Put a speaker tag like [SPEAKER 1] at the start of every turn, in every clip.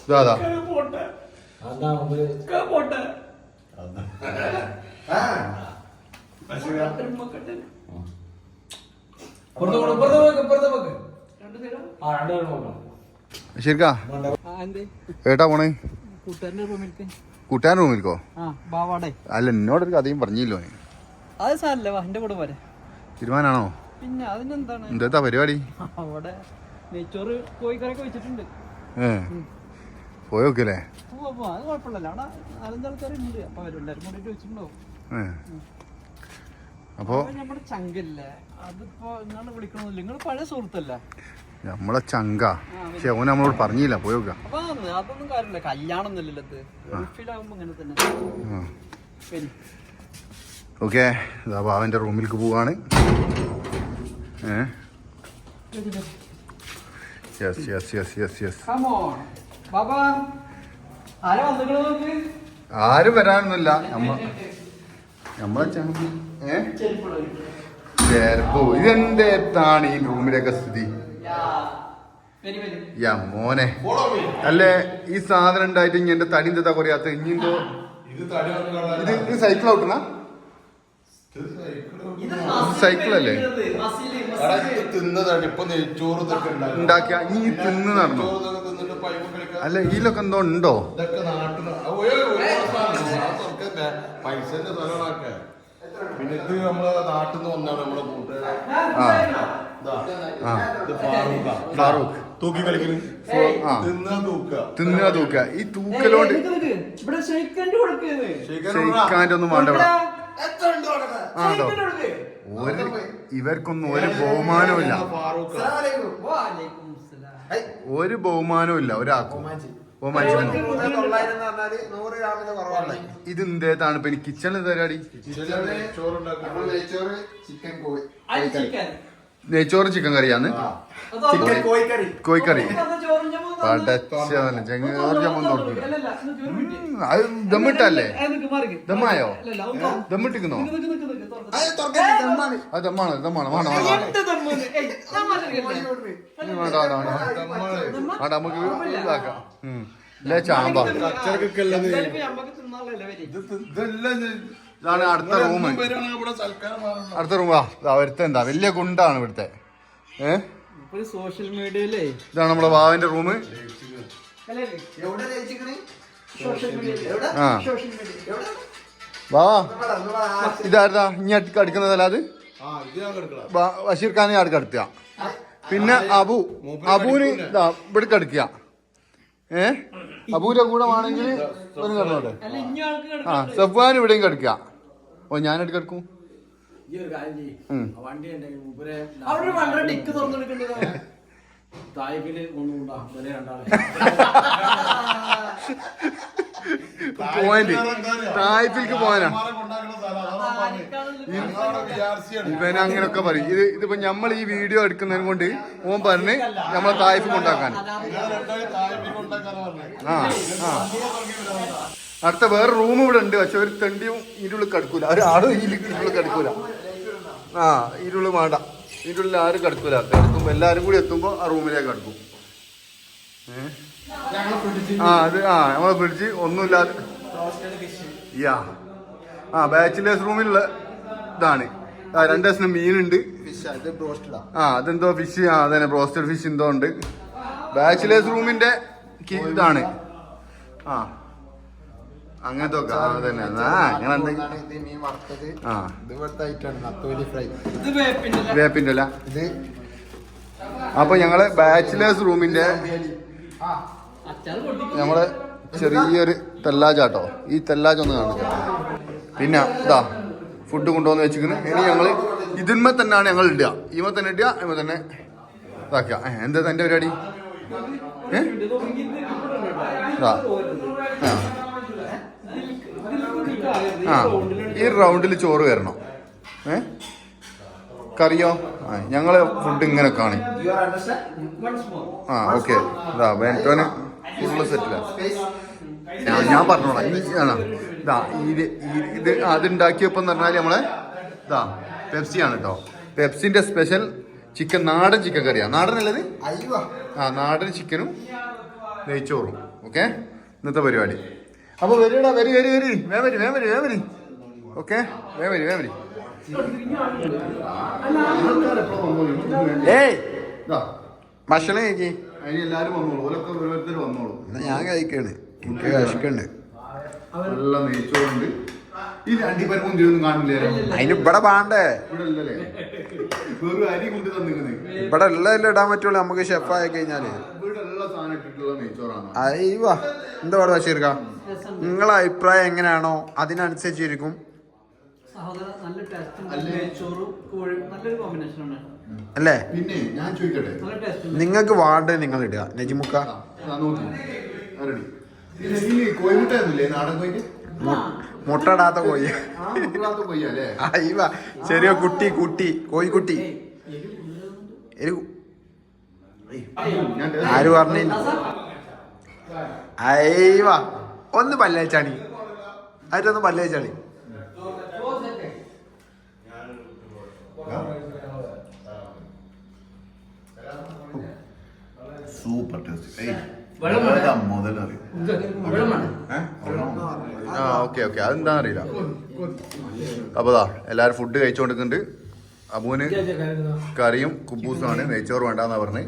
[SPEAKER 1] ഇതാ ശരിക്കാ ഏട്ടാ പോണേ കൂട്ടുകാരൻ റൂമിൽക്കോ അല്ല എന്നോടൊരു കഥയും പറഞ്ഞില്ലോ
[SPEAKER 2] അത് സാരല്ലേ എന്റെ കൂടെ പോരെ
[SPEAKER 1] തീരുമാനാണോ
[SPEAKER 2] പിന്നെ അതിനെന്താണ്
[SPEAKER 1] എന്താ പരിപാടി
[SPEAKER 2] അവിടെ നെയ്ച്ചോറ് കോഴിക്കറിയൊക്കെ വെച്ചിട്ടുണ്ട്
[SPEAKER 1] പോയോക്കല്ലേ
[SPEAKER 2] അത് കുഴപ്പമില്ലല്ലോ അവിടെ നാലഞ്ചാൾക്കാരുണ്ട് അപ്പൊ അവരെല്ലാരും കൂടിയിട്ട് വെച്ചിട്ടുണ്ടാവും
[SPEAKER 1] അപ്പൊ
[SPEAKER 2] നമ്മുടെ ചങ്കല്ലേ അതിപ്പോ നിങ്ങളെ വിളിക്കണമെന്നില്ല നിങ്ങൾ പഴയ സുഹൃത്തല്ലേ
[SPEAKER 1] നമ്മളെ ചങ്ക പക്ഷെ ഓൻ നമ്മളോട് പറഞ്ഞില്ല പോയോക്ക
[SPEAKER 2] അപ്പൊ അതൊന്നും കാര്യമില്ല കല്യാണം ഒന്നുമില്ലല്ലോ ഗൾഫിലാവുമ്പോ ഇങ്ങനെ തന്നെ
[SPEAKER 1] ഓക്കെ ഇതാ ബാവന്റെ റൂമിലേക്ക് പോവാണ് yes yes yes yes yes ആരും വരാനൊന്നുമില്ല നമ്മളെ ചെരുപ്പോ ഇതെന്താണ് ഈ റൂമിലൊക്കെ സ്ഥിതി മോനെ അല്ലേ ഈ സാധനം ഉണ്ടായിട്ട് ഇനി എന്റെ തടി എന്താ കുറയാത്ത ഇനിന്തോ ഇത് സൈക്കിൾ ഔട്ടുന്ന സൈക്കിളല്ലേ ഉണ്ടാക്കിയ നീ തിന്ന് നടന്നു അല്ല ഇതിലൊക്കെ എന്തോ ഉണ്ടോ
[SPEAKER 3] പിന്നെ ഇത് നമ്മളെ നാട്ടിൽ നിന്ന് വന്നാണ് നമ്മളെ
[SPEAKER 1] ഫാറൂഖ്
[SPEAKER 3] തൂക്കി കളിക്കുന്നു
[SPEAKER 1] തിന്നുക തൂക്ക ഈ തൂക്കലോണ്ട് ഷെയ്ക്കാൻ്റെ വേണ്ട ഇവർക്കൊന്നും ഒരു ബഹുമാനവും ഇല്ല ഒരു ബഹുമാനവും ഇല്ല ഒരാൾക്കും ഇത് എന്തേതാണ് ഇപ്പൊ എനിക്ക് കിച്ചണിൽ പരിപാടി നെയ്ച്ചോറും ചിക്കൻ കറിയാന്ന് കോഴിക്കറി അത് ദമ്മിട്ടല്ലേ ദമ്മായോ ദമ്മിട്ടിക്കുന്നോ അത് ദമ്മാണ് ദമ്മാണ് വേണ്ട വേണ്ട നമുക്ക് ഇതാക്കാം അല്ലേ ചാമ്പ ഇതാണ് അടുത്ത റൂം അടുത്ത റൂമാ അവരുത്തെ എന്താ വലിയ കുണ്ടാണ് ഇവിടുത്തെ
[SPEAKER 2] സോഷ്യൽ മീഡിയയിലേ
[SPEAKER 1] ഇതാണ് നമ്മുടെ ബാവന്റെ റൂം ആ ബാവാ ഇതായിരുന്നാ ഇനി അടുക്കുന്നതല്ല അത് ബഷീർ ഖാനെ അടുക്ക അടുക്കുക പിന്നെ അബുവിന് ഇവിടെ അടുക്കുക അബൂന്റെ കൂടെ ആണെങ്കിൽ കിടന്നോട്ടെ ആ സഫ്വാൻ ഇവിടെയും കിടക്കുക ഓ ഞാൻ എടുക്ക കിടക്കും പോയിന്റ് തായ്പിലേക്ക് പോകാനാ ഇവൻ അങ്ങനൊക്കെ പറയും ഇതിപ്പോ നമ്മൾ ഈ വീഡിയോ എടുക്കുന്നതിനെ കൊണ്ട് ഓൻ പറഞ്ഞ് നമ്മളെ തായ്പ് കൊണ്ടാക്കാൻ അടുത്ത വേറെ റൂം ഇവിടെ ഉണ്ട് പക്ഷെ ഒരു തെണ്ടിയും ഇരുള് കിടക്കൂല ഒരാളും ഇരുള് കിടക്കൂല ഇരുള് വേണ്ട ഇരുളിൽ ആരും കിടക്കൂല കിടക്കുമ്പോ എല്ലാരും കൂടി എത്തുമ്പോ ആ റൂമിലേക്ക് കിടക്കും നമ്മളെ ഫ്രിഡ്ജ് ഒന്നുമില്ലാതെ ബാച്ചിലേഴ്സ് റൂമിലുള്ള ഇതാണ് 2 ദിവസം മീനുണ്ട് അതെന്തോ ഫിഷ് അതന്നെ ബ്രോസ്റ്റഡ് ഫിഷ് എന്തോ ഉണ്ട് ബാച്ചിലേഴ്സ് റൂമിന്റെ ഇതാണ് അങ്ങനത്തെ ഒക്കെ അതന്നെ അങ്ങനെ എന്തെങ്കിലും വേപ്പിന്റെ അല്ല ഇത് അപ്പൊ ഞങ്ങള് ബാച്ചിലേഴ്സ് റൂമിന്റെ നമ്മള് ചെറിയൊരു തെല്ലാജാട്ടോ ഈ തെല്ലാജ് ഒന്ന് കാണിക്കാം പിന്നെ ഇതാ ഫുഡ് കൊണ്ടുവന്ന് വെച്ചിരിക്കുന്നു ഇനി ഞങ്ങള് ഇതിന്മേ തന്നെയാണ് ഞങ്ങൾ ഇടുക ഇവ തന്നെ ഇടുക ഇവ തന്നെ ഇതാക്കുക എന്താ തന്റെ പരിപാടി ഈ റൗണ്ടിൽ ചോറ് വരണം കറിയോ ഞങ്ങള് ഫുഡ് ഇങ്ങനെ കാണും ഓക്കെ ഇതാ വേണ്ടോന് ഫുള്ള് സെറ്റിലാണ് ഞാൻ പറഞ്ഞോളാം ഇതാ ഇത് അതുണ്ടാക്കിയപ്പോ എന്ന് പറഞ്ഞാൽ നമ്മളെ ഇതാ പെപ്സിയാണ് കേട്ടോ പെപ്സിന്റെ സ്പെഷ്യൽ ചിക്കൻ നാടൻ ചിക്കൻ കറിയാണ് നാടൻ അല്ലത് നാടൻ ചിക്കനും നെയ്ച്ചോറും. ഓക്കെ, ഇന്നത്തെ പരിപാടി. അപ്പൊ വരിടാ, വരി വരി വരി, വേം വരി. ഓക്കെ, വേം വരി. ഏയ് ഭക്ഷണം കഴിക്കി. അതിന് എല്ലാരും വന്നോളൂ, ഓലൊക്കെ ഓരോരുത്തർ വന്നോളൂ. ഞാൻ കഴിക്കാണ്, എനിക്ക് കഴിക്കണ്ട്. നല്ല നെയ്ച്ചോറുണ്ട്. ഈ അണ്ടിപ്പരിപ്പും ഒന്നും കാണില്ലേ? അതിന് ഇവിടെ പാണ്ടേ, ഇവിടെ ഇല്ലല്ലേ? വെറും അരി കൊണ്ട് തന്നിരുന്നത് ഇവിടെ ഉള്ളതല്ലേ ഇടാൻ പറ്റുള്ളൂ നമുക്ക്. ഷെഫായി കഴിഞ്ഞാല് ഇവിടെ ഉള്ള സാധനം ഇട്ടിട്ടുള്ള നെയ്ച്ചോറാണ്. അയ്യവാ, എന്താ പാട് ബഷീർക്ക, നിങ്ങളെ അഭിപ്രായം എങ്ങനെയാണോ അതിനനുസരിച്ചിരിക്കും. അല്ലേ? പിന്നെ ഞാൻ ചോദിക്കട്ടെ, നിങ്ങൾക്ക് വേണ്ടത് നിങ്ങൾ ഇടുക. നജിമുക്ക കോഴിമുട്ടയൊന്നുമില്ലേ? നാടൻ കോഴിക്ക് മുട്ടടാത്ത കോഴി. അയ്യവ ചെറിയ കുട്ടി കോഴിക്കുട്ടി. ആര് പറഞ്ഞു? അയ്യവ ഒന്ന് പല്ലേച്ചാണി, ആയിട്ടൊന്ന് പല്ലേച്ചാണി. Super taste. ഓക്കെ അതെന്താ അറിയില്ല. അപ്പൊ എല്ലാരും ഫുഡ് കഴിച്ചുകൊണ്ടിരിക്കുന്നുണ്ട്. അബുവിന് കറിയും കുബൂസുമാണ്, നെയ്ച്ചോറ് വേണ്ടെന്നാ പറഞ്ഞ്.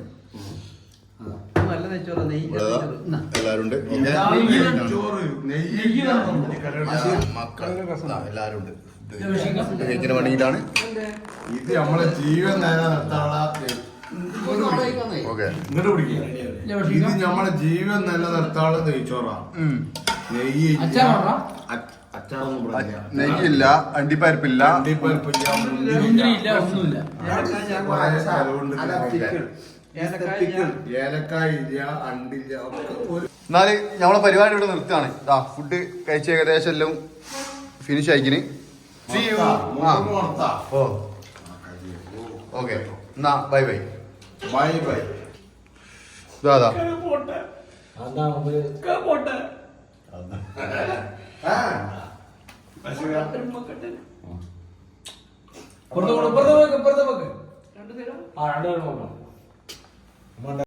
[SPEAKER 1] എല്ലാരും ഉണ്ട്, എല്ലാരും ഉണ്ട്. കഴിക്കുന്ന പണിയിലാണ്.
[SPEAKER 3] ഇത് നമ്മളെ ജീവൻ നിലനിർത്താനുള്ള ഇത് നമ്മളെ ജീവൻ നിലനിർത്താനുള്ള നെയ്ച്ചോറാണ്.
[SPEAKER 1] നെയ്യില്ല, അണ്ടിപ്പരിപ്പില്ല,
[SPEAKER 3] ഏലക്കായ ഇല്ല, അണ്ടില്ല.
[SPEAKER 1] എന്നാല് നമ്മളെ പരിപാടി ഇവിടെ നിർത്തുകയാണ്. ഫുഡ് കഴിച്ച് ഏകദേശം എല്ലാം ഫിനിഷ് ആയിക്കിന്. ഓക്കെ, എന്നാ ബൈ. ഇതാ
[SPEAKER 2] രണ്ട്